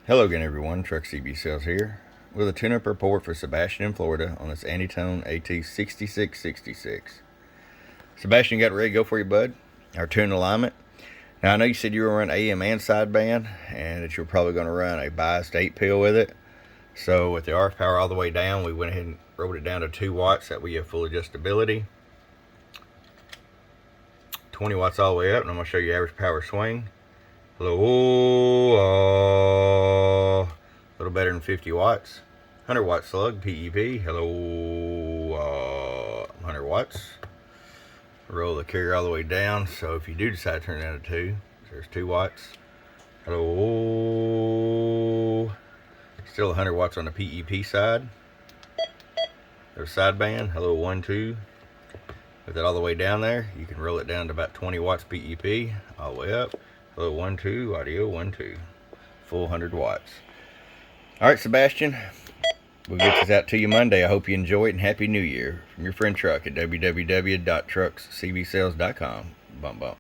Hello again, everyone. Truck CB Sales here with a tune-up report for Sébastien in Florida on this Anytone at-6666. Sebastian, got ready to go for you, bud? Our tune alignment. Now, I know you said you were running AM and sideband, and that you were probably going to run a biased 8-pill with it. So with the RF power all the way down, we went ahead and rolled it down to 2 watts. That way you have full adjustability. 20 watts all the way up, and I'm going to show you average power swing. Hello, a little better than 50 watts. 100 watt slug, PEP. Hello, 100 watts. Roll the carrier all the way down, so if you do decide to turn it down to 2, there's 2 watts. Hello, still 100 watts on the PEP side. There's sideband. Hello, 1, 2. With it all the way down there, you can roll it down to about 20 watts PEP, all the way up. Hello, 1, 2, audio, 1, 2. Full 100 watts. All right, Sebastian, we'll get this out to you Monday. I hope you enjoy it, and Happy New Year from your friend Truck at www.truckscbsales.com. Bump, bump.